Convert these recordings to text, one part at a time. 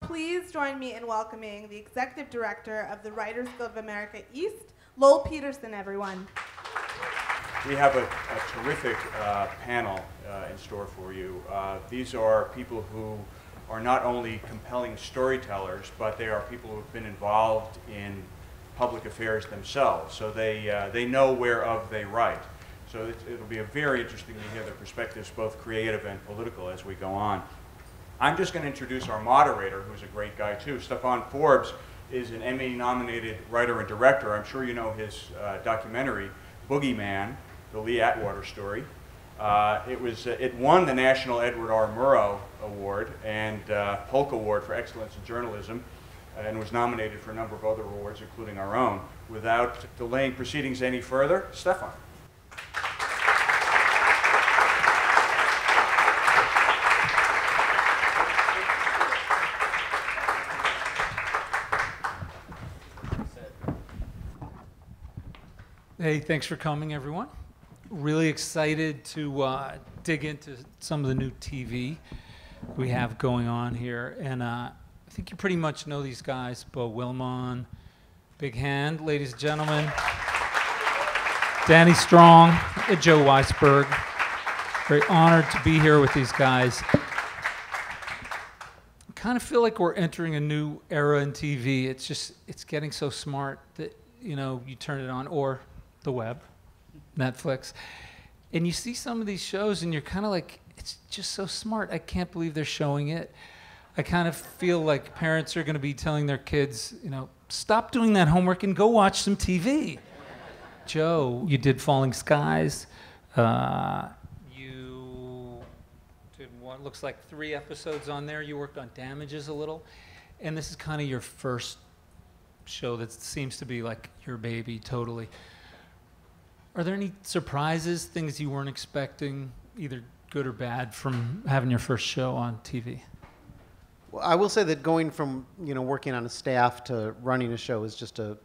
Please join me in welcoming the Executive Director of the Writers Guild of America East, Lowell Peterson, everyone. We have a terrific panel in store for you. These are people who are not only compelling storytellers, but they are people who have been involved in public affairs themselves, so they know whereof they write. So it'll be very interesting to hear their perspectives, both creative and political, as we go on. I'm just going to introduce our moderator, who's a great guy too. Stefan Forbes is an Emmy-nominated writer and director. I'm sure you know his documentary, Boogie Man, the Lee Atwater story. It won the National Edward R. Murrow Award and Polk Award for Excellence in Journalism, and was nominated for a number of other awards, including our own. Without delaying proceedings any further, Stefan. Hey, thanks for coming, everyone. Really excited to dig into some of the new TV we have going on here. And I think you pretty much know these guys, Beau, Willimon, big hand, ladies and gentlemen. Danny Strong, Joe Weisberg. Very honored to be here with these guys. I kind of feel like we're entering a new era in TV. It's getting so smart that, you know, you turn it on, or the web, Netflix, and you see some of these shows and you're kind of like, it's just so smart. I can't believe they're showing it. I kind of feel like parents are going to be telling their kids, you know, stop doing that homework and go watch some TV. Joe, you did Falling Skies. You did what looks like 3 episodes on there. You worked on Damages a little. And this is kind of your first show that seems to be like your baby, totally. Are there any surprises, things you weren't expecting, either good or bad, from having your first show on TV? Well, I will say that going from, you know, working on a staff to running a show is just a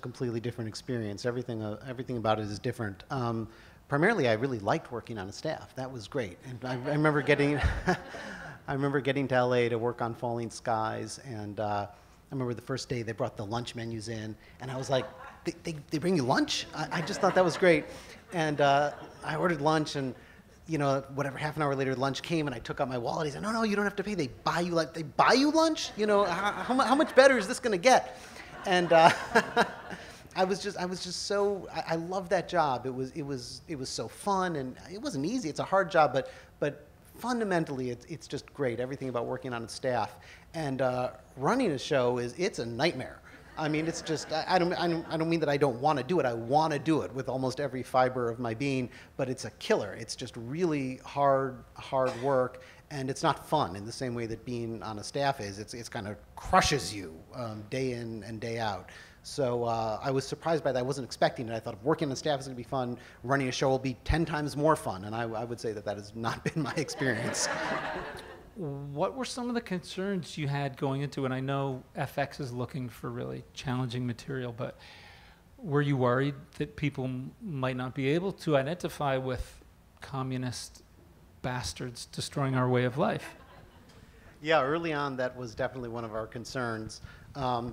completely different experience. Everything about it is different. Primarily, I really liked working on a staff. That was great. And I remember getting, I remember getting to LA to work on Falling Skies, and I remember the first day they brought the lunch menus in, and I was like, they bring you lunch? I just thought that was great. And I ordered lunch, and, you know, whatever, half an hour later, lunch came, and I took out my wallet. He said, no, you don't have to pay. They buy you lunch? You know, how much better is this going to get? And I was just so, I loved that job. It was so fun, and it wasn't easy. It's a hard job, but fundamentally, it's just great. Everything about working on a staff. And running a show it's a nightmare. I mean, it's just, I don't mean that I don't want to do it. I want to do it with almost every fiber of my being, but it's a killer. It's just really hard work, and it's not fun in the same way that being on a staff is. It's kind of crushes you day in and day out. So I was surprised by that. I wasn't expecting it. I thought working on staff is going to be fun. Running a show will be 10 times more fun, and I would say that has not been my experience. What were some of the concerns you had going into it? I know FX is looking for really challenging material, but were you worried that people might not be able to identify with communist bastards destroying our way of life? Yeah, early on, that was definitely one of our concerns.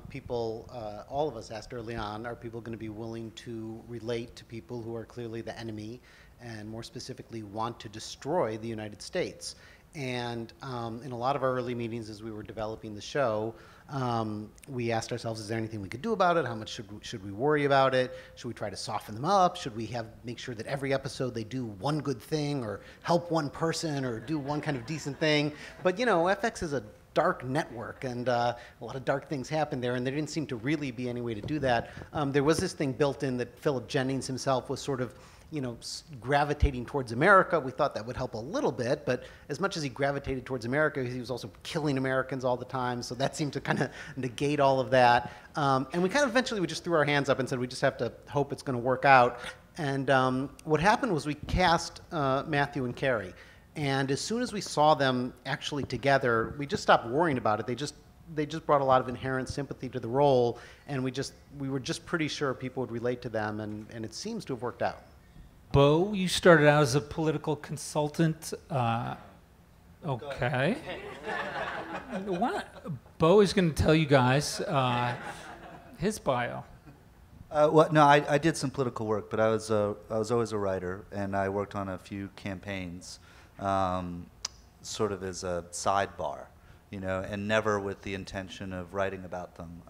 People, all of us asked early on, are people going to be willing to relate to people who are clearly the enemy and more specifically want to destroy the United States? And in a lot of our early meetings as we were developing the show, we asked ourselves, is there anything we could do about it? How much should we worry about it? Should we try to soften them up? Should we make sure that every episode they do one good thing or help one person or do one kind of decent thing? But, you know, FX is a dark network, and a lot of dark things happen there, and there didn't seem to really be any way to do that. There was this thing built in that Philip Jennings himself was sort of, you know, gravitating towards America. We thought that would help a little bit, but as much as he gravitated towards America, he was also killing Americans all the time, so that seemed to kind of negate all of that. And we kind of eventually we just threw our hands up and said we just have to hope it's going to work out. And what happened was we cast Matthew and Carrie, and as soon as we saw them actually together, we just stopped worrying about it. They just brought a lot of inherent sympathy to the role, and we were just pretty sure people would relate to them, and it seems to have worked out. Beau, you started out as a political consultant. Okay. Beau is going to tell you guys his bio. Well, no, I did some political work, but I was always a writer, and I worked on a few campaigns, sort of as a sidebar, you know, and never with the intention of writing about them.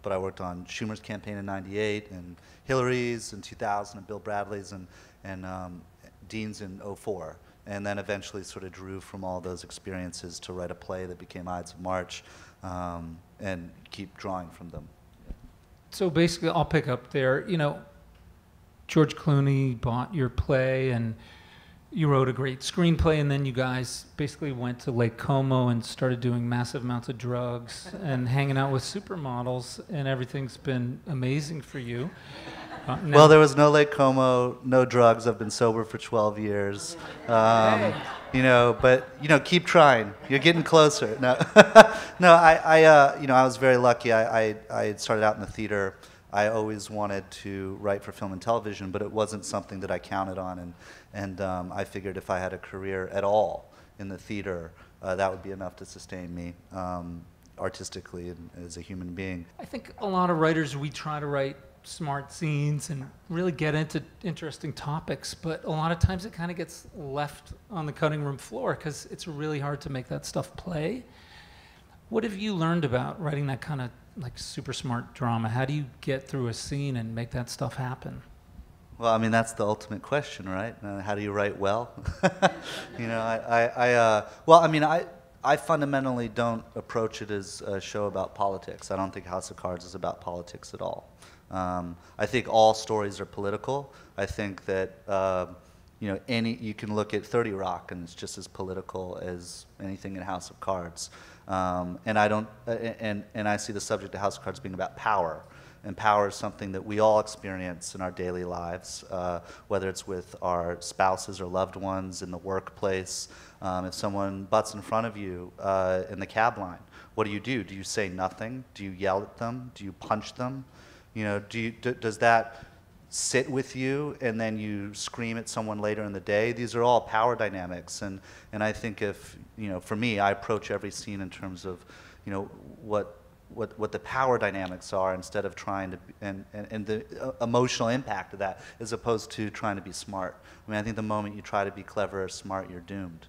But I worked on Schumer's campaign in '98, and Hillary's in 2000, and Bill Bradley's, and Dean's in '04. And then eventually sort of drew from all those experiences to write a play that became Ides of March, and keep drawing from them. So basically, I'll pick up there. You know, George Clooney bought your play, and you wrote a great screenplay, and then you guys basically went to Lake Como and started doing massive amounts of drugs and hanging out with supermodels, and everything's been amazing for you. Well, there was no Lake Como, no drugs. I've been sober for 12 years. You know, but you know, keep trying. You're getting closer. No, no. You know, I was very lucky. I had started out in the theater. I always wanted to write for film and television, but it wasn't something that I counted on. And I figured if I had a career at all in the theater, that would be enough to sustain me artistically and as a human being. I think a lot of writers, we try to write smart scenes and really get into interesting topics, but a lot of times it kind of gets left on the cutting room floor because it's really hard to make that stuff play. What have you learned about writing that kind of like super smart drama? How do you get through a scene and make that stuff happen? Well, I mean, that's the ultimate question, right? How do you write well? You know, well, I mean, I fundamentally don't approach it as a show about politics. I don't think House of Cards is about politics at all. I think all stories are political. I think that you know, you can look at 30 Rock and it's just as political as anything in House of Cards. And I don't, and I see the subject of House of Cards being about power. And power is something that we all experience in our daily lives, whether it's with our spouses or loved ones in the workplace. If someone butts in front of you in the cab line, what do? Do you say nothing? Do you yell at them? Do you punch them? You know, does that sit with you and then you scream at someone later in the day? These are all power dynamics, and I think if, you know, for me, I approach every scene in terms of, you know, what the power dynamics are instead of trying to, and the emotional impact of that, as opposed to trying to be smart. I mean, I think the moment you try to be clever or smart, you're doomed.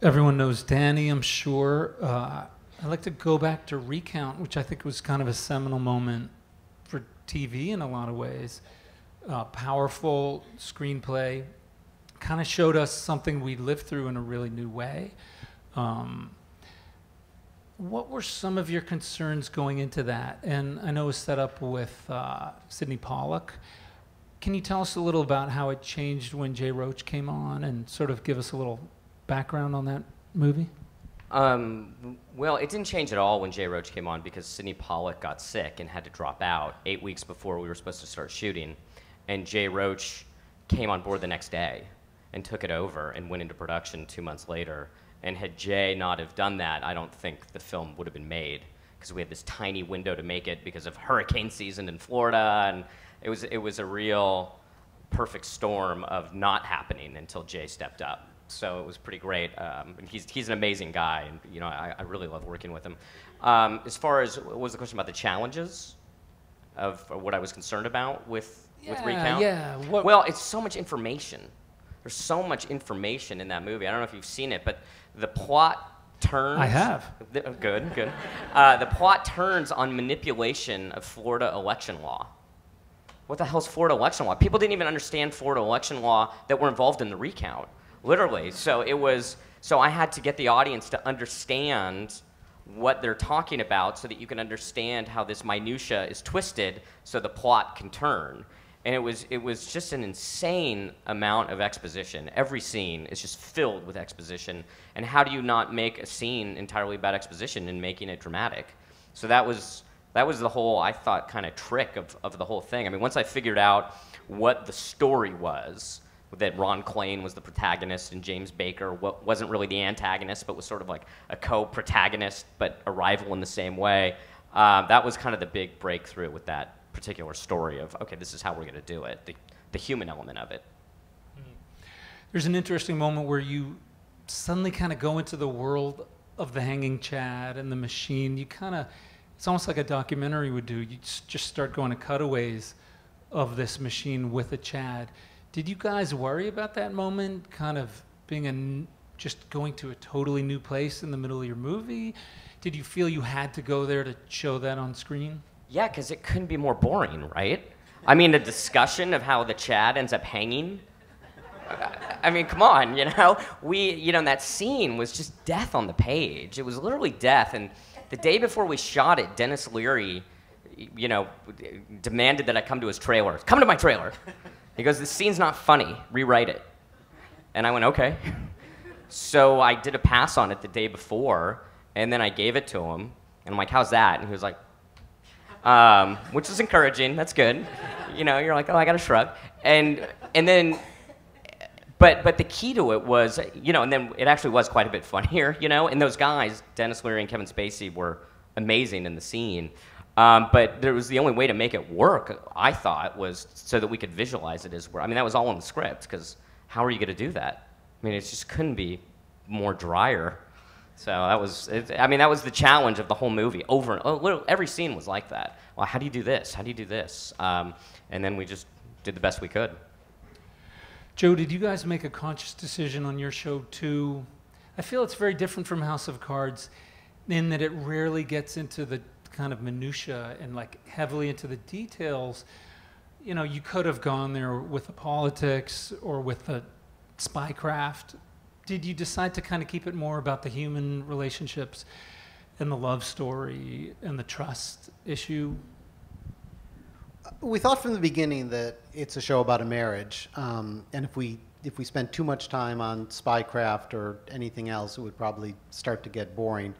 Everyone knows Danny, I'm sure. I'd like to go back to Recount, which I think was kind of a seminal moment for TV in a lot of ways. Powerful screenplay, kind of showed us something we lived through in a really new way. What were some of your concerns going into that? And I know it was set up with Sidney Pollack. Can you tell us a little about how it changed when Jay Roach came on and sort of give us a little background on that movie? Well, it didn't change at all when Jay Roach came on because Sidney Pollack got sick and had to drop out 8 weeks before we were supposed to start shooting. And Jay Roach came on board the next day and took it over and went into production 2 months later. And had Jay not have done that, I don't think the film would have been made because we had this tiny window to make it because of hurricane season in Florida, and it was a real perfect storm of not happening until Jay stepped up. So it was pretty great. And he's an amazing guy, and you know I really love working with him. As far as what was the question about the challenges of what I was concerned about with Recount? Yeah. Well, it's so much information. There's so much information in that movie. I don't know if you've seen it, but the plot turns. I have. Good. The plot turns on manipulation of Florida election law. What the hell's Florida election law? People didn't even understand Florida election law that were involved in the recount, literally. So I had to get the audience to understand what they're talking about so that you can understand how this minutia is twisted so the plot can turn. And it was just an insane amount of exposition. Every scene is just filled with exposition. And how do you not make a scene entirely about exposition and making it dramatic? So that was the whole, I thought, kind of trick of the whole thing. I mean, once I figured out what the story was, that Ron Klain was the protagonist and James Baker wasn't really the antagonist, but was sort of like a co-protagonist, but a rival in the same way, that was kind of the big breakthrough with that particular story of, okay, this is how we're going to do it, the human element of it. There's an interesting moment where you suddenly kind of go into the world of the hanging Chad and the machine. You kind of, it's almost like a documentary would do. You just start going to cutaways of this machine with a Chad. Did you guys worry about that moment, kind of being just going to a totally new place in the middle of your movie? Did you feel you had to go there to show that on screen? Yeah, because it couldn't be more boring, right? I mean, a discussion of how the Chad ends up hanging. I mean, come on, you know? That scene was just death on the page. It was literally death. And the day before we shot it, Dennis Leary, demanded that I come to his trailer. Come to my trailer. He goes, this scene's not funny. Rewrite it. And I went, okay. So I did a pass on it the day before, and then I gave it to him. And I'm like, how's that? And he was like, which is encouraging. That's good. You're like, oh, I got to shrug. And then, but the key to it was, and then it actually was quite a bit funnier, And those guys, Dennis Leary and Kevin Spacey, were amazing in the scene. But there was the only way to make it work, I thought, was so that we could visualize it as work. I mean, that was all in the script, because how are you going to do that? I mean, it just couldn't be more drier. So that was the challenge of the whole movie. Every scene was like that. Well, how do you do this? How do you do this? And then we just did the best we could. Joe, did you guys make a conscious decision on your show too? I feel it's very different from House of Cards in that it rarely gets into the kind of minutia and like heavily into the details. You could have gone there with the politics or with the spycraft. Did you decide to kind of keep it more about the human relationships and the love story and the trust issue? We thought from the beginning that it's a show about a marriage, and if we spent too much time on spycraft or anything else, it would probably start to get boring.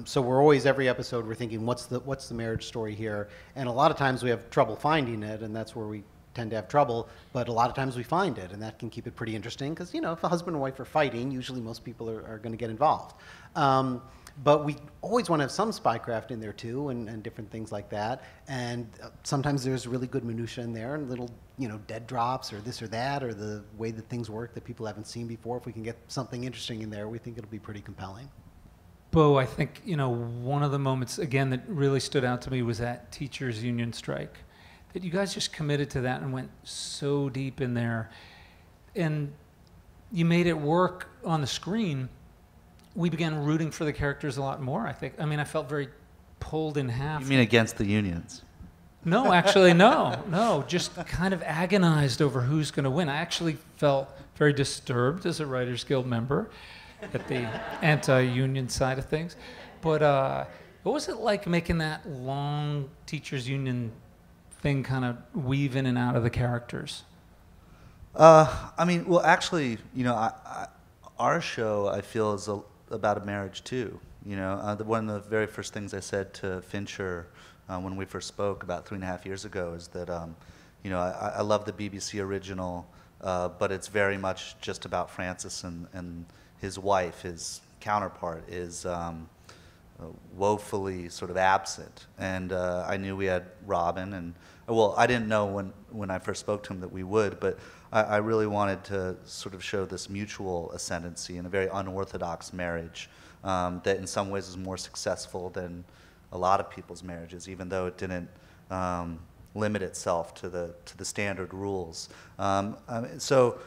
So we're always, every episode, we're thinking, what's the marriage story here? And a lot of times we have trouble finding it, and that's where we tend to have trouble. But a lot of times we find it, and that can keep it pretty interesting, because if a husband and wife are fighting, usually most people are going to get involved. But we always want to have some spycraft in there too, and different things like that. And sometimes there's really good minutia in there, and little dead drops or this or that, or the way that things work that people haven't seen before. If we can get something interesting in there, we think it'll be pretty compelling. Beau, I think one of the moments again that really stood out to me was that teachers' union strike. That you guys just committed to that and went so deep in there, and you made it work on the screen. We began rooting for the characters a lot more, I think. I mean, I felt very pulled in half. You mean against the unions? No, actually, no. Just kind of agonized over who's going to win. I actually felt very disturbed as a Writers Guild member at the anti-union side of things. But what was it like making that long teachers' union thing kind of weave in and out of the characters? I mean, well, actually, our show, I feel, is about a marriage too. One of the very first things I said to Fincher when we first spoke about 3.5 years ago is that, I love the BBC original, but it's very much just about Francis and his wife. His counterpart is woefully sort of absent. And I knew we had Robin, and well, I didn't know when I first spoke to him that we would, but I really wanted to sort of show this mutual ascendancy in a very unorthodox marriage that in some ways is more successful than a lot of people's marriages, even though it didn't limit itself to the standard rules. So,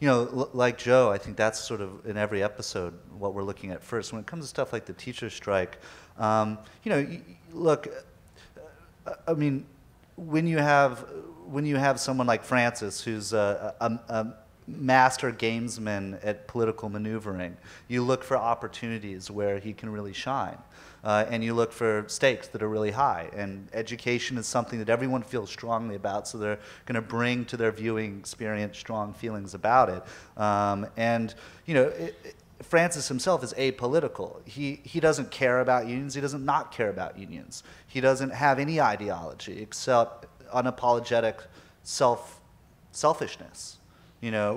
like Joe, I think that's sort of in every episode what we're looking at first. When it comes to stuff like the teacher strike, look, I mean, when you have someone like Francis, who's a master gamesman at political maneuvering, you look for opportunities where he can really shine. And you look for stakes that are really high. And education is something that everyone feels strongly about, so they're going to bring to their viewing experience strong feelings about it. Francis himself is apolitical. He doesn't care about unions. He doesn't not care about unions. He doesn't have any ideology except unapologetic selfishness,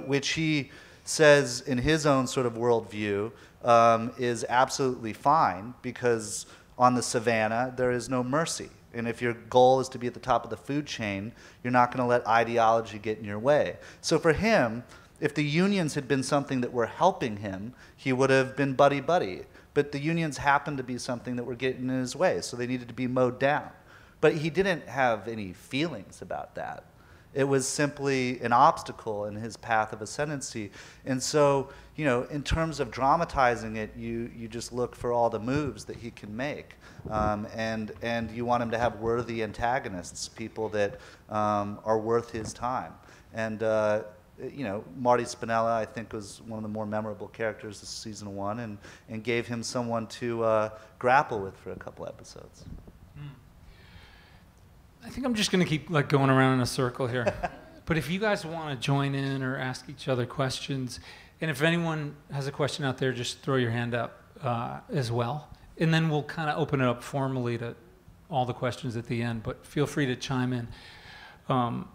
which he says in his own sort of worldview is absolutely fine, because on the savannah there is no mercy. And if your goal is to be at the top of the food chain, you're not going to let ideology get in your way. So for him, if the unions had been something that were helping him, he would have been buddy-buddy. But the unions happened to be something that were getting in his way, so they needed to be mowed down. But he didn't have any feelings about that. It was simply an obstacle in his path of ascendancy. And so, you know, in terms of dramatizing it, you just look for all the moves that he can make. And you want him to have worthy antagonists, people that are worth his time. And, you know, Marty Spinella, I think, was one of the more memorable characters this season 1, and gave him someone to grapple with for a couple episodes. I think I'm just going to keep like going around in a circle here. But if you guys want to join in or ask each other questions, and if anyone has a question out there, just throw your hand up as well. And then we'll kind of open it up formally to all the questions at the end, but feel free to chime in. One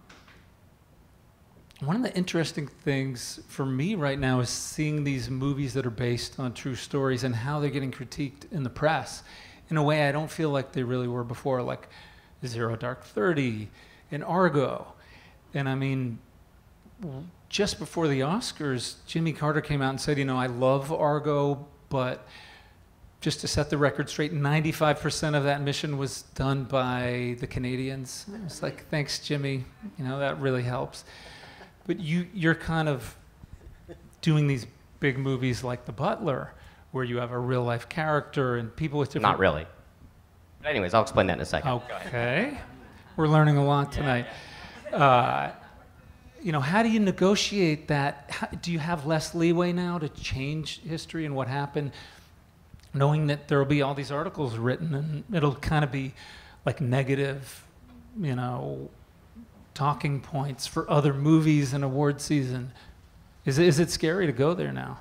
of the interesting things for me right now is seeing these movies that are based on true stories and how they're getting critiqued in the press in a way I don't feel like they really were before, like Zero Dark 30 and Argo. And I mean, just before the Oscars, Jimmy Carter came out and said, you know, I love Argo, but just to set the record straight, 95% of that mission was done by the Canadians. It's like, thanks, Jimmy. You know, that really helps. But you're kind of doing these big movies like The Butler, where you have a real life character and people with different... Not really. But anyways, I'll explain that in a second. Okay. We're learning a lot tonight. You know, how do you negotiate that? Do you have less leeway now to change history and what happened, knowing that there will be all these articles written and it'll kind of be like negative, you know, talking points for other movies and award season? Is it scary to go there now?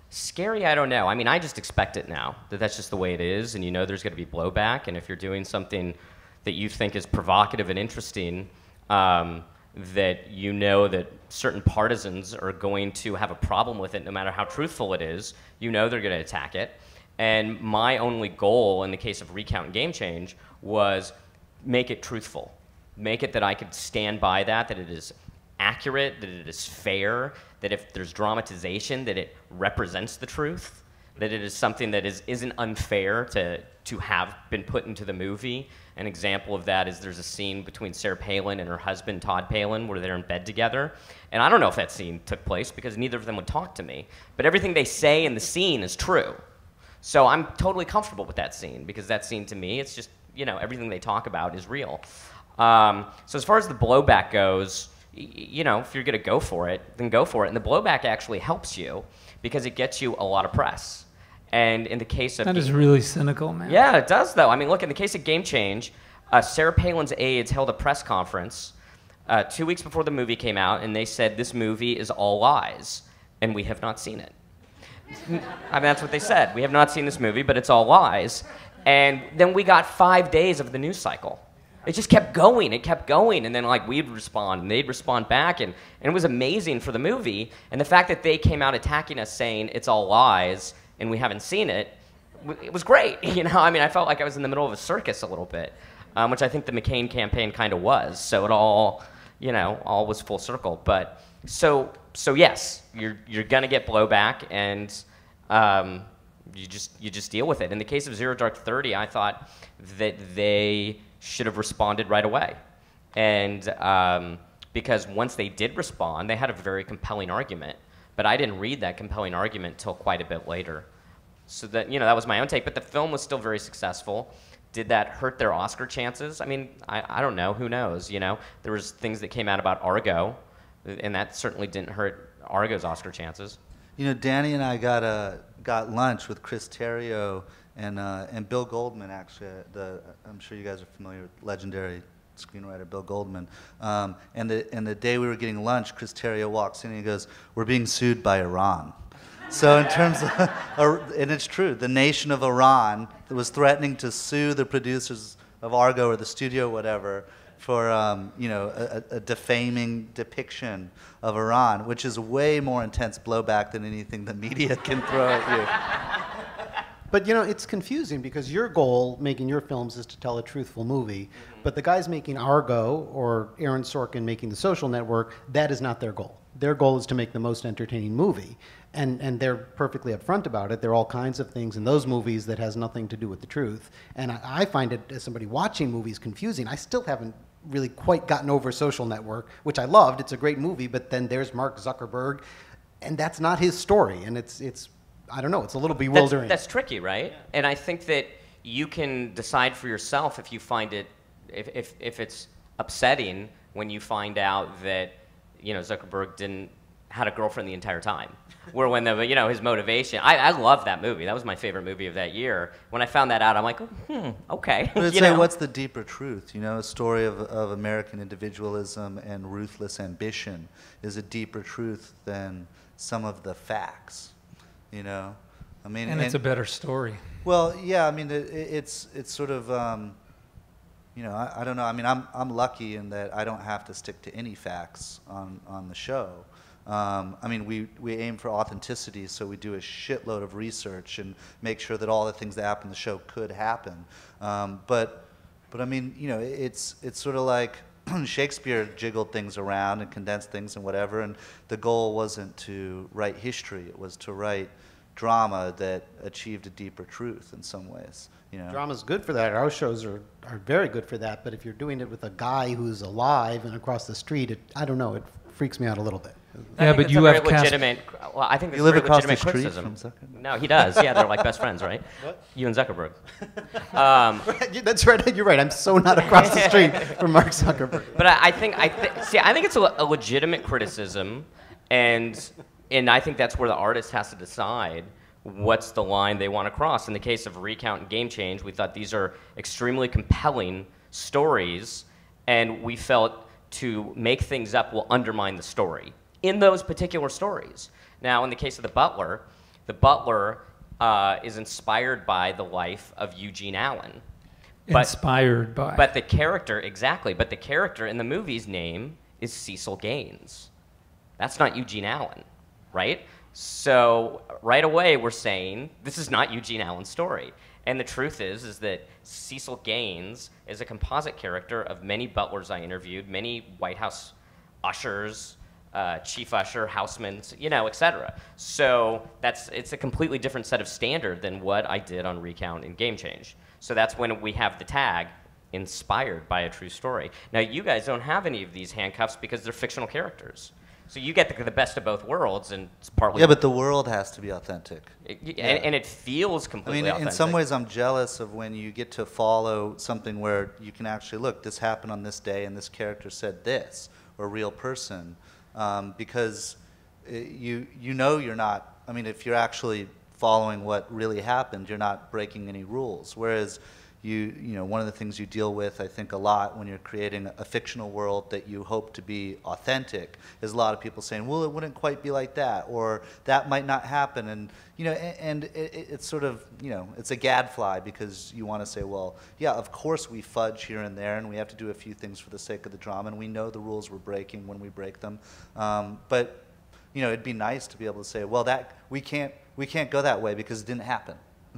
Scary, I don't know. I mean, I just expect it now, that's just the way it is, and you know there's going to be blowback, and if you're doing something that you think is provocative and interesting, that you know that certain partisans are going to have a problem with it no matter how truthful it is, you know they're going to attack it. And my only goal in the case of Recount and Game Change was make it truthful. Make it that I could stand by that it is accurate, that it is fair, that if there's dramatization, that it represents the truth, that it is something that isn't unfair to have been put into the movie. An example of that is there's a scene between Sarah Palin and her husband, Todd Palin, where they're in bed together. And I don't know if that scene took place because neither of them would talk to me. But everything they say in the scene is true. So I'm totally comfortable with that scene because that scene to me, it's just, you know, everything they talk about is real. So as far as the blowback goes, you know, if you're going to go for it, then go for it. And the blowback actually helps you because it gets you a lot of press. And in the case of... That is really cynical, man. Yeah, it does, though. I mean, look, in the case of Game Change, Sarah Palin's aides held a press conference 2 weeks before the movie came out, and they said, this movie is all lies, and we have not seen it. I mean, that's what they said. We have not seen this movie, but it's all lies. And then we got 5 days of the news cycle. It just kept going. It kept going. And then, like, we'd respond, and they'd respond back. And it was amazing for the movie. And the fact that they came out attacking us saying it's all lies and we haven't seen it, it was great. You know, I mean, I felt like I was in the middle of a circus a little bit, which I think the McCain campaign kind of was. So it all, you know, all was full circle. But so yes, you're going to get blowback, and you just deal with it. In the case of Zero Dark 30, I thought that they should have responded right away. And because once they did respond, they had a very compelling argument. But I didn't read that compelling argument till quite a bit later. So that, you know, that was my own take. But the film was still very successful. Did that hurt their Oscar chances? I mean, I don't know. Who knows, you know? There was things that came out about Argo, and that certainly didn't hurt Argo's Oscar chances. You know, Danny and I got lunch with Chris Terrio and Bill Goldman, actually. I'm sure you guys are familiar with legendary screenwriter Bill Goldman. And the day we were getting lunch, Chris Terrio walks in and he goes, "We're being sued by Iran." So in terms of, and it's true, the nation of Iran was threatening to sue the producers of Argo or the studio, whatever, for you know, a defaming depiction of Iran, which is way more intense blowback than anything the media can throw at you. But you know, it's confusing because your goal making your films is to tell a truthful movie, but the guys making Argo or Aaron Sorkin making The Social Network, that is not their goal. Their goal is to make the most entertaining movie. And they're perfectly upfront about it. There are all kinds of things in those movies that has nothing to do with the truth. And I find it, as somebody watching movies, confusing. I still haven't really quite gotten over Social Network, which I loved. It's a great movie, but then there's Mark Zuckerberg, and that's not his story. And it's I don't know, it's a little bewildering. That's tricky, right? And I think that you can decide for yourself if you find it, if it's upsetting when you find out that, you know, Zuckerberg had a girlfriend the entire time. Where when his motivation, I love that movie. That was my favorite movie of that year. When I found that out, I'm like, okay. But it's like, what's the deeper truth? You know, a story of American individualism and ruthless ambition is a deeper truth than some of the facts. You know, I mean, and it's a better story. Well, yeah, I mean, it's sort of, you know, I don't know. I mean, I'm lucky in that I don't have to stick to any facts on the show. I mean, we aim for authenticity, so we do a shitload of research and make sure that all the things that happen in the show could happen. But I mean, you know, it's sort of like Shakespeare jiggled things around and condensed things and whatever, and the goal wasn't to write history; it was to write drama that achieved a deeper truth in some ways. You know, drama's good for that. Our shows are very good for that. But if you're doing it with a guy who's alive and across the street, I don't know. It freaks me out a little bit. Yeah, but you have legitimate. Well, I think you live across the legitimate street criticism. from Zuckerberg? No, he does. Yeah, they're like best friends, right? What? You and Zuckerberg. That's right. You're right. I'm so not across the street from Mark Zuckerberg. But I think it's a legitimate criticism, and I think that's where the artist has to decide what's the line they want to cross. In the case of Recount and Game Change, we thought these are extremely compelling stories, and we felt to make things up will undermine the story in those particular stories. Now, in the case of the Butler is inspired by the life of Eugene Allen. Inspired by. But the character, exactly, but the character in the movie's name is Cecil Gaines. That's not Eugene Allen, right? So right away we're saying this is not Eugene Allen's story. And the truth is that Cecil Gaines is a composite character of many butlers I interviewed, many White House ushers, chief usher, housemen, et cetera. So it's a completely different set of standard than what I did on Recount and Game Change. So that's when we have the tag, inspired by a true story. Now, you guys don't have any of these handcuffs because they're fictional characters. So you get the best of both worlds, and it's partly... Yeah, but the world has to be authentic. And it feels completely authentic. In some ways, I'm jealous of when you get to follow something where you can actually, look, this happened on this day, and this character said this, or a real person, because you know you're not... I mean, if you're actually following what really happened, you're not breaking any rules. Whereas... You know, one of the things you deal with, I think, a lot when you're creating a fictional world that you hope to be authentic is a lot of people saying, well, it wouldn't quite be like that, or that might not happen. And, you know, it's sort of, you know, it's a gadfly because you want to say, well, yeah, of course we fudge here and there, and we have to do a few things for the sake of the drama, and we know the rules we're breaking when we break them. But, you know, it'd be nice to be able to say, well, that we can't go that way because it didn't happen,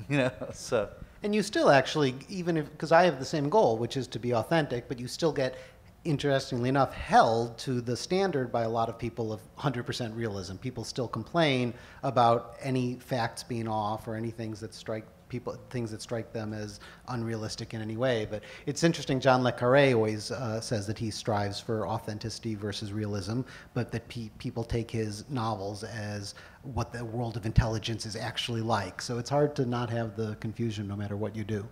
you know, so... And you still actually, even if, because I have the same goal, which is to be authentic, but you still get, interestingly enough, held to the standard by a lot of people of 100% realism. People still complain about any facts being off or any things that strike them as unrealistic in any way. But it's interesting, John le Carré always says that he strives for authenticity versus realism, but that people take his novels as what the world of intelligence is actually like. So it's hard to not have the confusion no matter what you do.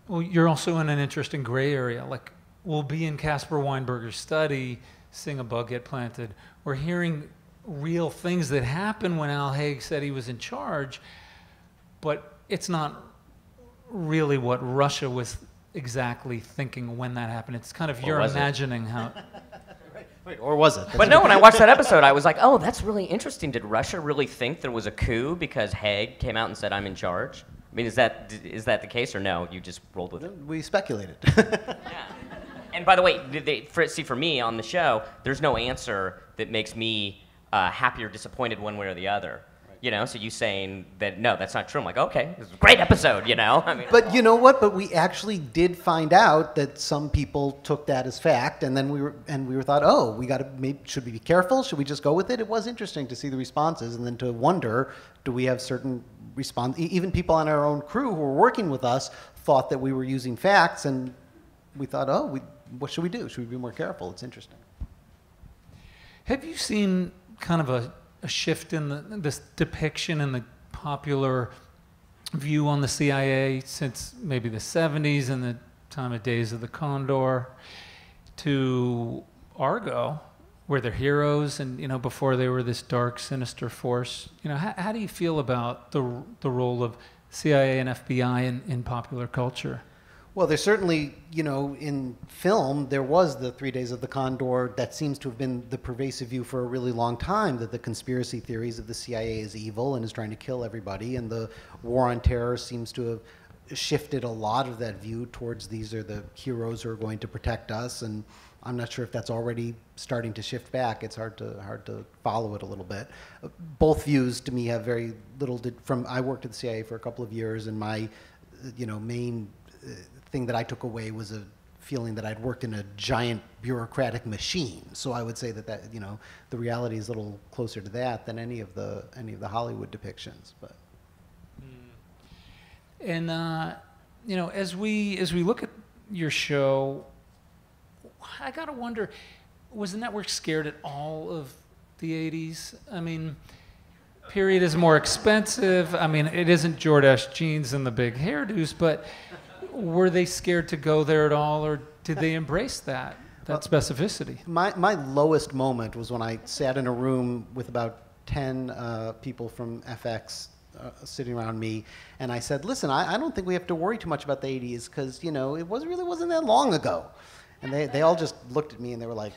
Well, you're also in an interesting gray area. Like, we'll be in Caspar Weinberger's study, seeing a bug get planted. We're hearing real things that happened when Al Haig said he was in charge, but it's not really what Russia was exactly thinking when that happened. It's kind of you're imagining how... Right, or was it? But no, when I watched that episode, I was like, oh, that's really interesting. Did Russia really think there was a coup because Haig came out and said, I'm in charge? I mean, is that the case, or no? You just rolled with it? We speculated. Yeah. And by the way, for me on the show, there's no answer that makes me happy or disappointed one way or the other. You know, so you saying that no, that's not true. I'm like, okay, this is a great episode. You know, I mean. But you know what? But we actually did find out that some people took that as fact, and then we were thought, oh, we got to. Should we be careful? Should we just go with it? It was interesting to see the responses, and then to wonder, do we have certain response? Even people on our own crew who were working with us thought that we were using facts, and we thought, oh, what should we do? Should we be more careful? It's interesting. Have you seen kind of a shift in this depiction in the popular view on the CIA since maybe the 70s and the time of Days of the Condor to Argo, where they're heroes and, you know, before they were this dark, sinister force? You know, how do you feel about the role of CIA and FBI in popular culture? Well, there's certainly, you know, in film, there was the 3 Days of the Condor. That seems to have been the pervasive view for a really long time, that the conspiracy theories of the CIA is evil and is trying to kill everybody, and the War on Terror seems to have shifted a lot of that view towards these are the heroes who are going to protect us, and I'm not sure if that's already starting to shift back. It's hard to follow it a little bit. Both views, to me, have very little I worked at the CIA for a couple of years, and my, you know, main thing that I took away was a feeling that I'd worked in a giant bureaucratic machine. So I would say that you know, the reality is a little closer to that than any of the Hollywood depictions. But and you know, as we look at your show, I gotta wonder, was the network scared at all of the 80s? I mean, period is more expensive. I mean, it isn't Jordache jeans and the big hairdos, but were they scared to go there at all, or did they embrace that specificity? My lowest moment was when I sat in a room with about 10 people from FX sitting around me, and I said, listen, I don't think we have to worry too much about the 80s because, you know, it really wasn't that long ago. And they all just looked at me and they were like,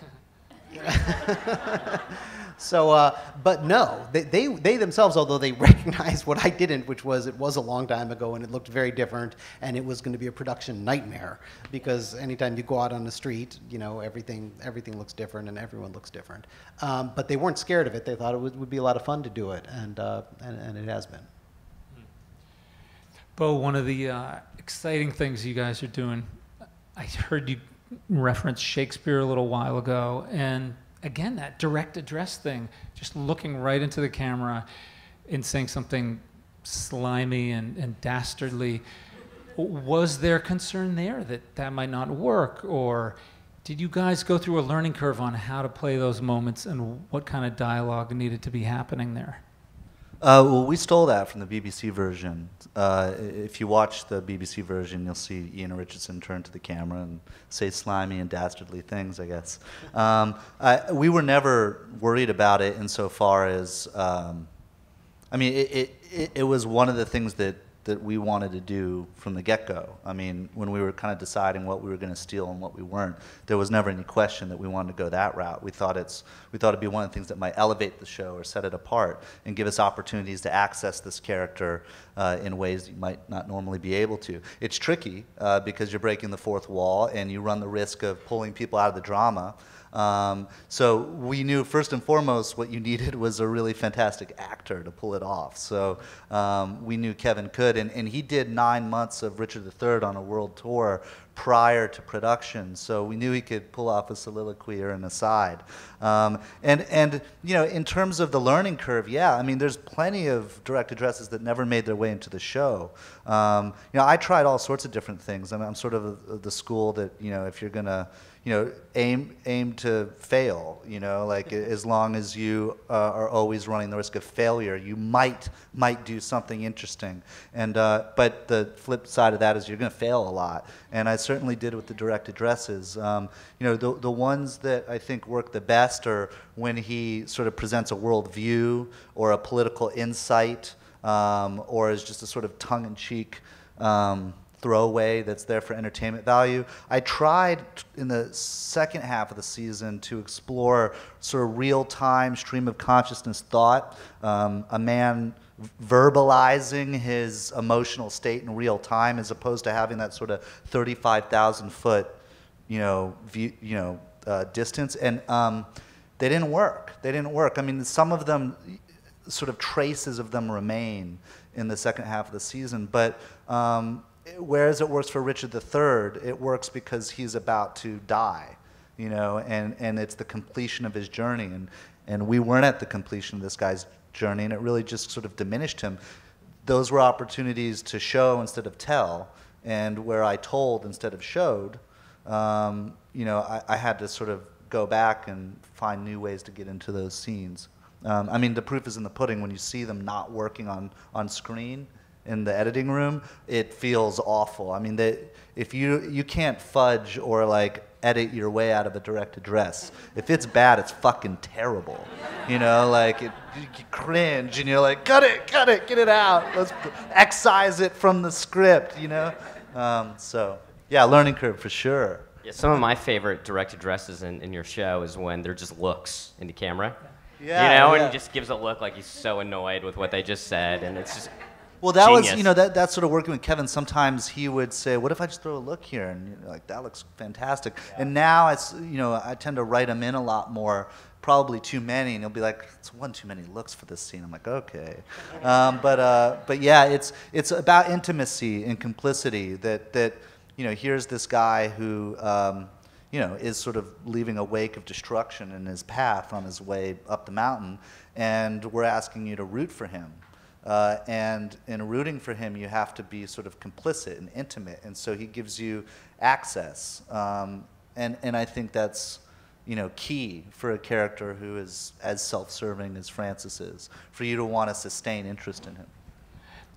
so, but no, they themselves, although they recognized what I didn't, which was it was a long time ago and it looked very different and it was going to be a production nightmare because anytime you go out on the street, you know, everything looks different and everyone looks different. But they weren't scared of it. They thought it would be a lot of fun to do it, and it has been. Beau, one of the exciting things you guys are doing, I heard you reference Shakespeare a little while ago, and again, that direct address thing, just looking right into the camera and saying something slimy and dastardly. Was there concern there that might not work, or did you guys go through a learning curve on how to play those moments and what kind of dialogue needed to be happening there? Well, we stole that from the BBC version. If you watch the BBC version, you'll see Ian Richardson turn to the camera and say slimy and dastardly things, I guess. We were never worried about it insofar as, I mean, it was one of the things that we wanted to do from the get-go. I mean, when we were kind of deciding what we were going to steal and what we weren't, there was never any question that we wanted to go that route. We thought it'd be one of the things that might elevate the show or set it apart and give us opportunities to access this character in ways that you might not normally be able to. It's tricky because you're breaking the fourth wall and you run the risk of pulling people out of the drama. So we knew first and foremost what you needed was a really fantastic actor to pull it off. So we knew Kevin could, and he did 9 months of Richard III on a world tour prior to production, so we knew he could pull off a soliloquy or an aside. And you know, in terms of the learning curve, yeah, I mean, there's plenty of direct addresses that never made their way into the show. You know, I tried all sorts of different things. I mean, I'm sort of the school that, you know, if you're gonna, you know, aim to fail, you know, like as long as you are always running the risk of failure, you might do something interesting. And but the flip side of that is you're going to fail a lot. And I certainly did with the direct addresses. You know, the ones that I think work the best are when he sort of presents a worldview or a political insight, or is just a sort of tongue-in-cheek throwaway that's there for entertainment value. I tried in the second half of the season to explore sort of real-time stream of consciousness thought, a man verbalizing his emotional state in real time as opposed to having that sort of 35,000-foot, you know, view, you know, distance. And they didn't work. They didn't work. I mean, some of them, sort of traces of them remain in the second half of the season. But whereas it works for Richard III, it works because he's about to die, you know, and it's the completion of his journey. And we weren't at the completion of this guy's journey, and it really just sort of diminished him. Those were opportunities to show instead of tell, and where I told instead of showed, you know, I had to sort of go back and find new ways to get into those scenes. I mean, the proof is in the pudding. When you see them not working on screen in the editing room, it feels awful. I mean, if you can't fudge or like edit your way out of a direct address. If it's bad, it's fucking terrible. You know, like you cringe and you're like, cut it, get it out. Let's excise it from the script, you know? So, yeah, learning curve for sure. Yeah, some of my favorite direct addresses in your show is when they're just looks into camera. Yeah, you know, yeah. and he just gives a look like he's so annoyed with what they just said, and it's just well, that genius. was, you know, that's sort of working with Kevin. Sometimes he would say, what if I just throw a look here? And you're like, that looks fantastic. Yeah. And now, you know, I tend to write him in a lot more, probably too many, and he'll be like, it's one too many looks for this scene. I'm like, okay. But yeah, it's about intimacy and complicity that you know, here's this guy who, you know, is sort of leaving a wake of destruction in his path on his way up the mountain, and we're asking you to root for him. And in rooting for him, you have to be sort of complicit and intimate, and so he gives you access. And I think that's, you know, key for a character who is as self-serving as Francis is, for you to want to sustain interest in him.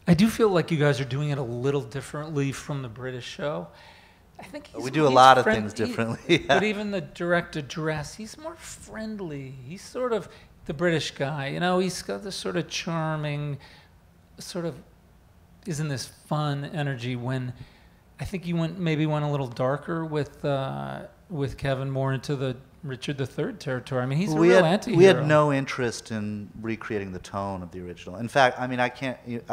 I do feel like you guys are doing it a little differently from the British show. I think we do a lot of things differently. Yeah. But even the direct address, he's more friendly. He's sort of the British guy, you know. He's got this sort of charming, sort of, isn't this fun energy. When I think you maybe went a little darker with Kevin, more into the Richard III territory. I mean, he's a real anti-hero. We had no interest in recreating the tone of the original. In fact, I mean, I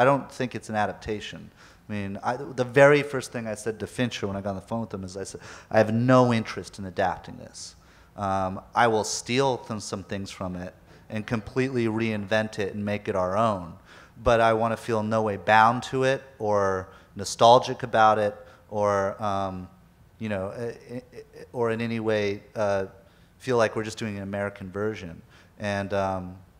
don't think it's an adaptation. I mean, the very first thing I said to Fincher when I got on the phone with him is I said, I have no interest in adapting this. I will steal some things from it and completely reinvent it and make it our own. But I want to feel no way bound to it or nostalgic about it or, you know, or in any way feel like we're just doing an American version. And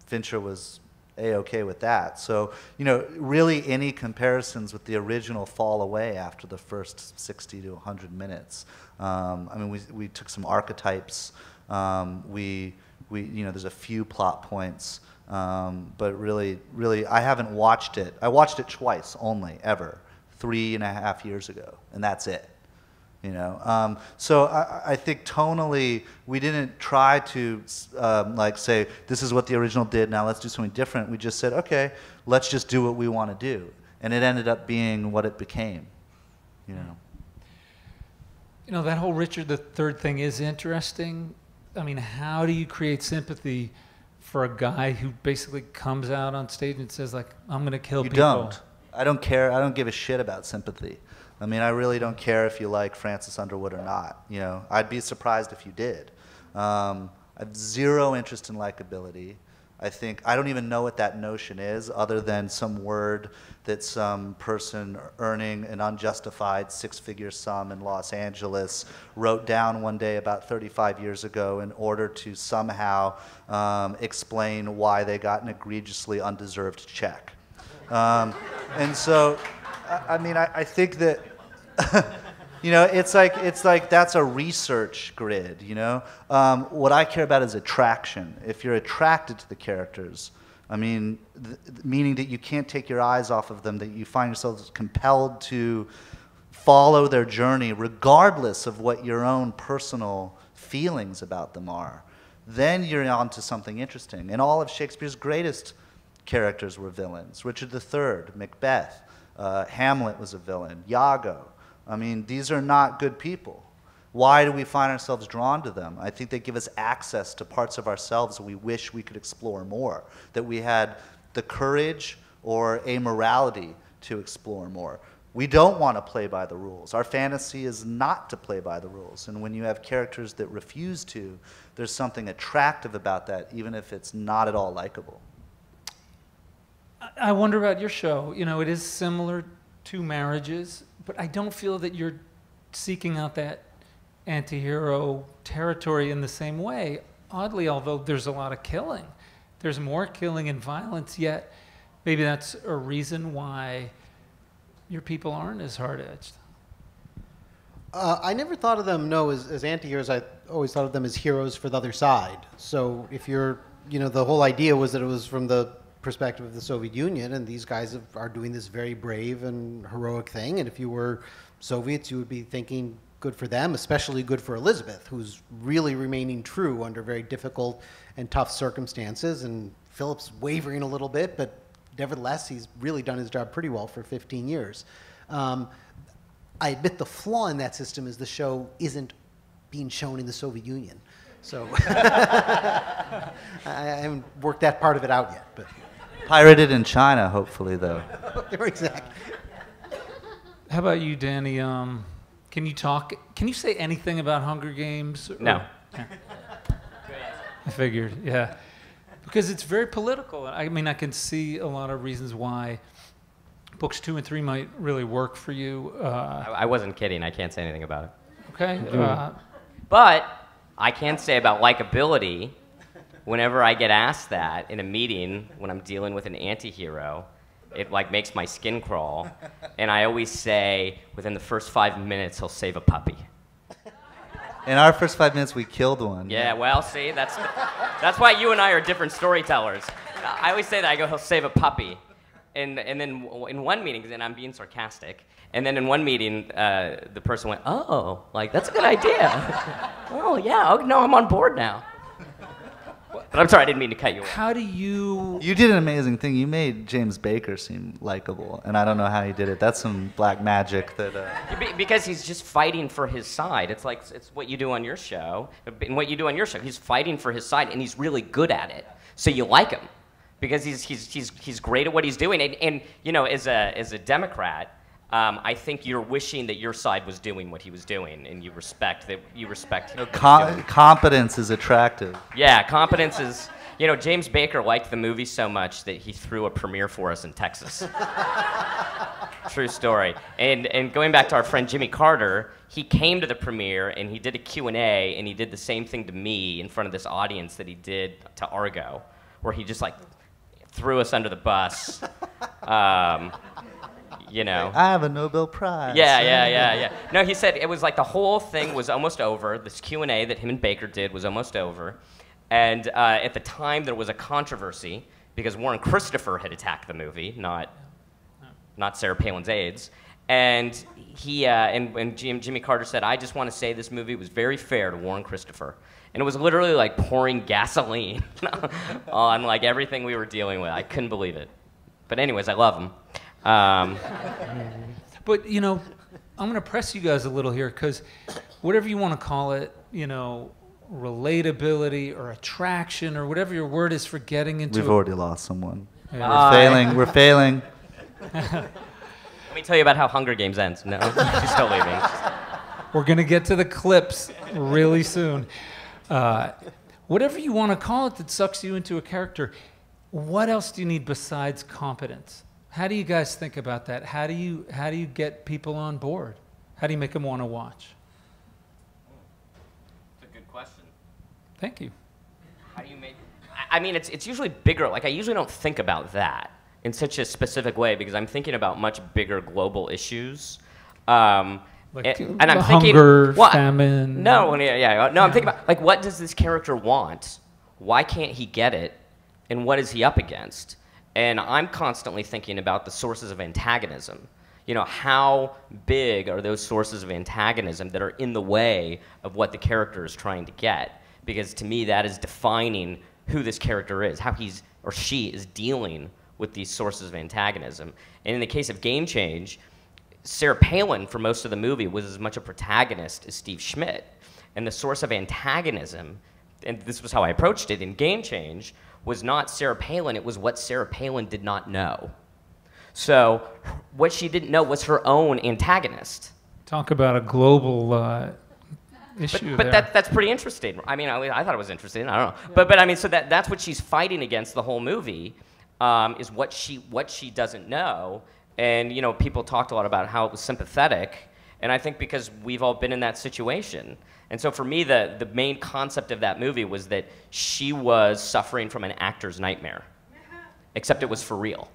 Fincher was A-okay with that. So, you know, really any comparisons with the original fall away after the first 60 to 100 minutes. I mean, we took some archetypes. You know, there's a few plot points, but really, I haven't watched it. I watched it twice only, ever, 3.5 years ago, and that's it. You know, so I think tonally we didn't try to like say this is what the original did. Now let's do something different. We just said, okay, let's just do what we want to do, and it ended up being what it became. You know. You know, that whole Richard III thing is interesting. I mean, how do you create sympathy for a guy who basically comes out on stage and says, like, I'm going to kill people? You don't. I don't care. I don't give a shit about sympathy. I mean, I really don't care if you like Francis Underwood or not. You know, I'd be surprised if you did. I have zero interest in likability. I don't even know what that notion is, other than some word that some person earning an unjustified 6-figure sum in Los Angeles wrote down one day about 35 years ago in order to somehow explain why they got an egregiously undeserved check. And so, I mean, I think that, you know, it's like that's a research grid, you know? What I care about is attraction. If you're attracted to the characters, I mean, meaning that you can't take your eyes off of them, that you find yourself compelled to follow their journey regardless of what your own personal feelings about them are, then you're onto something interesting. And all of Shakespeare's greatest characters were villains. Richard III, Macbeth, Hamlet was a villain, Iago. I mean, these are not good people. Why do we find ourselves drawn to them? I think they give us access to parts of ourselves that we wish we could explore more, that we had the courage or a morality to explore more. We don't want to play by the rules. Our fantasy is not to play by the rules. And when you have characters that refuse to, there's something attractive about that, even if it's not at all likable. I wonder about your show. You know, it is similar to Marriages, but I don't feel that you're seeking out that anti-hero territory in the same way. Oddly, although there's a lot of killing, there's more killing and violence, yet maybe that's a reason why your people aren't as hard-edged. I never thought of them, no, as anti-heroes. I always thought of them as heroes for the other side. So if you're, you know, the whole idea was that it was from the perspective of the Soviet Union, and these guys are doing this very brave and heroic thing. And if you were Soviets, you would be thinking good for them, especially good for Elizabeth, who's really remaining true under very difficult and tough circumstances. And Philip's wavering a little bit, but nevertheless, he's really done his job pretty well for 15 years. I admit the flaw in that system is the show isn't being shown in the Soviet Union. So I haven't worked that part of it out yet. But Pirated in China, hopefully, though. Exactly. How about you, Danny? Can you say anything about Hunger Games? No. Yeah. I figured, yeah. Because it's very political. I mean, I can see a lot of reasons why books 2 and 3 might really work for you. I wasn't kidding. I can't say anything about it. Okay. But I can say about likability, whenever I get asked that in a meeting when I'm dealing with an anti-hero, it like makes my skin crawl. And I always say, within the first 5 minutes, he'll save a puppy. In our first 5 minutes, we killed one. Yeah, well, see, that's why you and I are different storytellers. I always say that. I go, he'll save a puppy. And then in one meeting, and I'm being sarcastic, and then in one meeting, the person went, oh, like, that's a good idea. Oh, yeah, no, I'm on board now. But I'm sorry, I didn't mean to cut you off. How do you... You did an amazing thing. You made James Baker seem likable, and I don't know how he did it. That's some black magic that... Because he's just fighting for his side. It's like, it's what you do on your show. And what you do on your show, he's fighting for his side, and he's really good at it. So you like him. Because he's great at what he's doing. And you know, as a Democrat, I think you're wishing that your side was doing what he was doing, and you respect him. Competence is attractive. Yeah, competence is. You know, James Baker liked the movie so much that he threw a premiere for us in Texas. True story. And going back to our friend Jimmy Carter, he came to the premiere and he did a Q&A, and he did the same thing to me in front of this audience that he did to Argo, where he just like threw us under the bus. You know. I have a Nobel Prize. Yeah. No, he said it was like the whole thing was almost over. This Q&A that him and Baker did was almost over. And at the time, there was a controversy because Warren Christopher had attacked the movie, not Sarah Palin's aides. And he and Jimmy Carter said, I just want to say this movie was very fair to Warren Christopher. And it was literally like pouring gasoline on like everything we were dealing with. I couldn't believe it. But anyways, I love him. But, you know, I'm going to press you guys a little here, because whatever you want to call it, you know, relatability or attraction or whatever your word is for getting into... We've already lost someone. Yeah. We're failing. Let me tell you about how Hunger Games ends. No, she's still leaving. We're going to get to the clips really soon. Whatever you want to call it that sucks you into a character, what else do you need besides competence? How do you guys think about that? How do you get people on board? How do you make them want to watch? That's a good question. Thank you. How do you make... I mean, it's usually bigger. Like, I usually don't think about that in such a specific way because I'm thinking about much bigger global issues. Like and I'm hunger, thinking, famine. No, I'm thinking about, like, what does this character want? Why can't he get it? And what is he up against? And I'm constantly thinking about the sources of antagonism. You know, how big are those sources of antagonism that are in the way of what the character is trying to get? Because to me, that is defining who this character is, how he's or she is dealing with these sources of antagonism. And in the case of Game Change, Sarah Palin, for most of the movie, was as much a protagonist as Steve Schmidt. And the source of antagonism, and this was how I approached it in Game Change, was not Sarah Palin, it was what Sarah Palin did not know. So what she didn't know was her own antagonist. Talk about a global issue but there. that's pretty interesting. I mean, I thought it was interesting, I don't know. But I mean, so that's what she's fighting against the whole movie. is what she doesn't know. And you know, people talked a lot about how it was sympathetic, and I think because we've all been in that situation. And so for me, the main concept of that movie was that she was suffering from an actor's nightmare, except it was for real.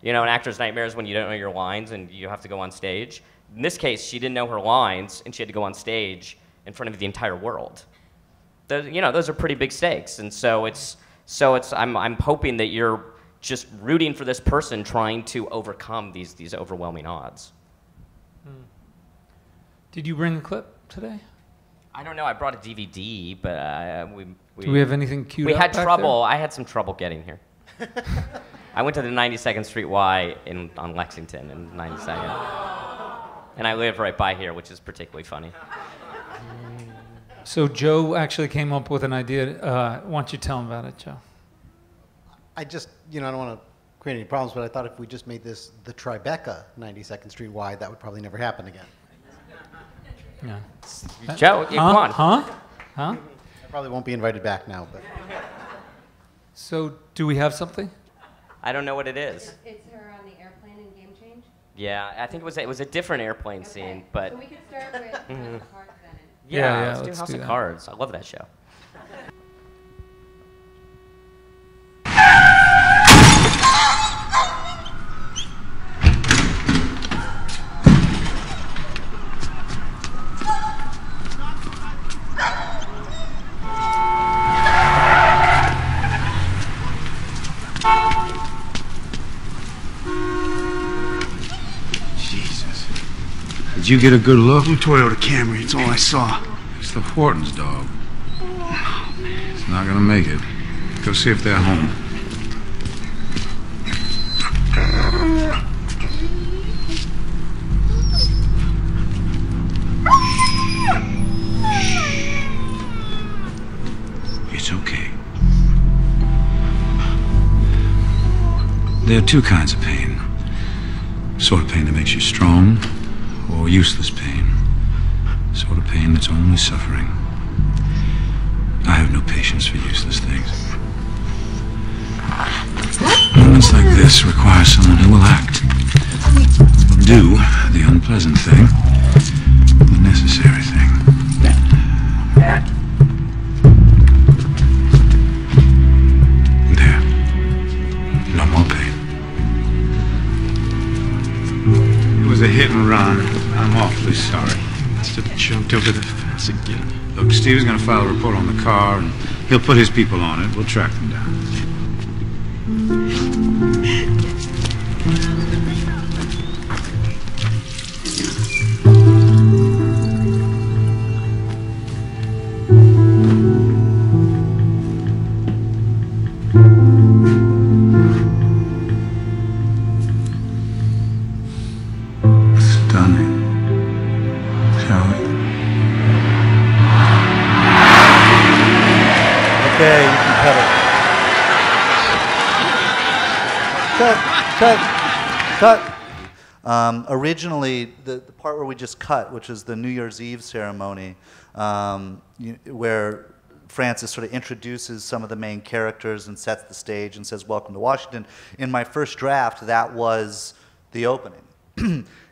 You know, an actor's nightmare is when you don't know your lines and you have to go on stage. In this case, she didn't know her lines, and she had to go on stage in front of the entire world. You know, those are pretty big stakes, and I'm hoping that you're just rooting for this person trying to overcome these overwhelming odds. Did you bring a clip today? I don't know. I brought a DVD, but Do we have anything queued we up had back trouble. I had some trouble getting here. I went to the 92nd Street Y on Lexington in 92nd. And I live right by here, which is particularly funny. So Joe actually came up with an idea. Why don't you tell him about it, Joe? I just, you know, I don't want to create any problems, but I thought if we just made this the Tribeca 92nd Street Y, that would probably never happen again. Yeah. Joe, come on. Huh? I probably won't be invited back now, but. So do we have something? I don't know what it is. It's her on the airplane in Game Change. Yeah, I think it was a different airplane Okay. scene, but So we could start with House of Cards then. Yeah, let's do let's House do of that. Cards. I love that show. Jesus. Did you get a good look? Blue Toyota Camry, it's all I saw. It's the Hortons, dog. It's not gonna make it. Go see if they're home. It's okay. There are two kinds of pain. Sort of pain that makes you strong, or useless pain. Sort of pain that's only suffering. I have no patience for useless things. Moments like this require someone who will act. Will do the unpleasant thing, the necessary thing. There. No more pain. It was a hit and run. I'm awfully sorry. Must have jumped over the fence again. Look, Steve is going to file a report on the car, and he'll put his people on it. We'll track them down. Stunning. Shall we? Okay, you can cut it. Cut. Originally, the part where we just cut, which is the New Year's Eve ceremony, where Francis sort of introduces some of the main characters and sets the stage and says, "Welcome to Washington." In my first draft, that was the opening.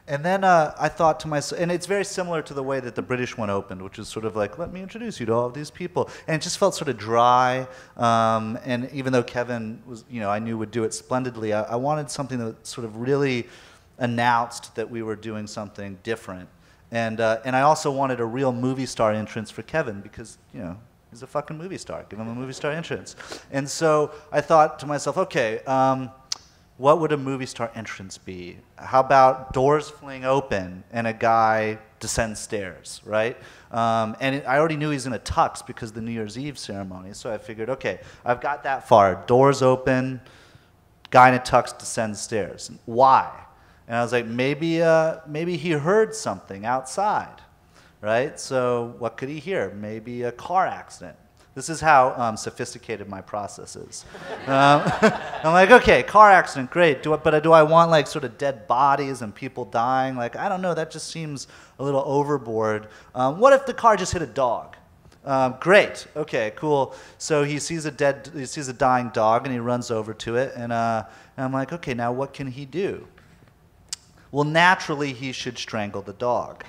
And then I thought to myself, and it's very similar to the way that the British one opened, which is sort of like, let me introduce you to all of these people. And it just felt sort of dry. And even though Kevin was, I knew would do it splendidly, I wanted something that sort of really announced that we were doing something different. And I also wanted a real movie star entrance for Kevin because, he's a fucking movie star. Give him a movie star entrance. And so I thought to myself, okay, what would a movie star entrance be? How about doors fling open and a guy descends stairs, right? I already knew he was in a tux because of the New Year's Eve ceremony, so I figured, okay, I've got that far. Doors open, guy in a tux descends stairs. Why? And I was like, maybe he heard something outside, right? So what could he hear? Maybe a car accident. This is how sophisticated my process is. I'm like, okay, car accident, great. But do I want like sort of dead bodies and people dying? Like, I don't know, that just seems a little overboard. What if the car just hit a dog? Great. Okay. Cool. So he sees a dying dog, and he runs over to it, and I'm like, okay, now what can he do? Well, naturally, he should strangle the dog.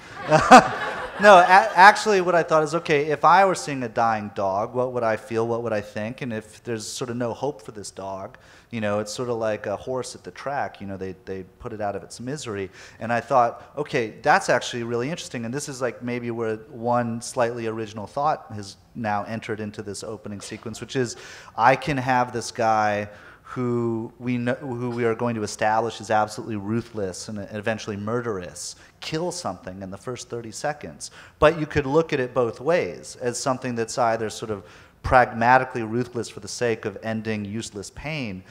No, actually, what I thought is, okay, if I were seeing a dying dog, what would I feel? What would I think? And if there's sort of no hope for this dog, you know, it's sort of like a horse at the track. You know, they put it out of its misery. And I thought, okay, that's actually really interesting. And this is like maybe where one slightly original thought has now entered into this opening sequence, which is I can have this guy who we are going to establish is absolutely ruthless and eventually murderous, kill something in the first 30 seconds. But you could look at it both ways, as something that's either sort of pragmatically ruthless for the sake of ending useless pain.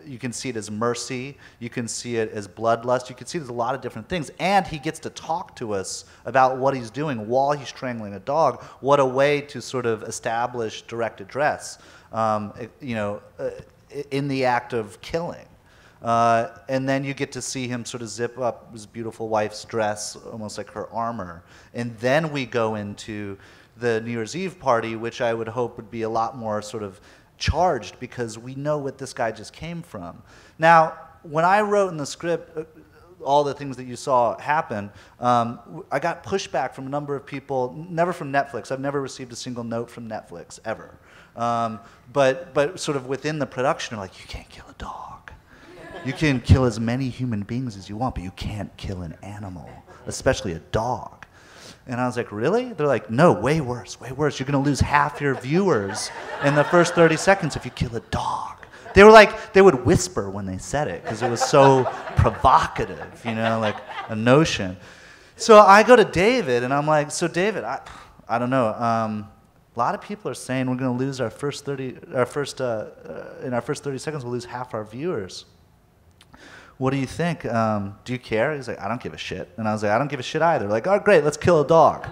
You can see it as mercy. You can see it as bloodlust. You can see there's a lot of different things. And he gets to talk to us about what he's doing while he's strangling a dog. What a way to sort of establish direct address, in the act of killing. And then you get to see him sort of zip up his beautiful wife's dress, almost like her armor. And then we go into the New Year's Eve party, which I would hope would be a lot more sort of charged, because we know what this guy just came from. Now, when I wrote in the script all the things that you saw happen, I got pushback from a number of people, never from Netflix. I've never received a single note from Netflix, ever. But sort of within the production, like, you can't kill a dog. You can kill as many human beings as you want, but you can't kill an animal, especially a dog. And I was like, really? They're like, no, way worse, way worse. You're going to lose half your viewers in the first 30 seconds if you kill a dog. They were like, they would whisper when they said it because it was so provocative, you know, like a notion. So I go to David and I'm like, so David, I don't know. A lot of people are saying we're going to lose in our first 30 seconds, we'll lose half our viewers. What do you think? Do you care? He's like, I don't give a shit. And I was like, I don't give a shit either. Like, oh, great, let's kill a dog.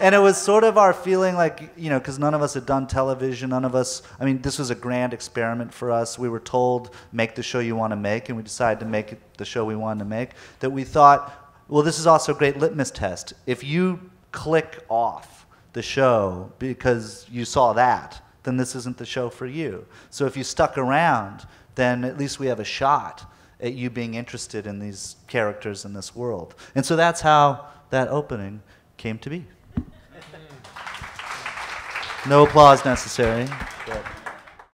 And it was sort of our feeling like, you know, because none of us had done television, none of us, I mean, this was a grand experiment for us. We were told, make the show you want to make, and we decided to make it the show we wanted to make, that we thought, well, this is also a great litmus test. If you click off the show because you saw that, then this isn't the show for you. So if you stuck around, then at least we have a shot at you being interested in these characters in this world. And so that's how that opening came to be. No applause necessary. But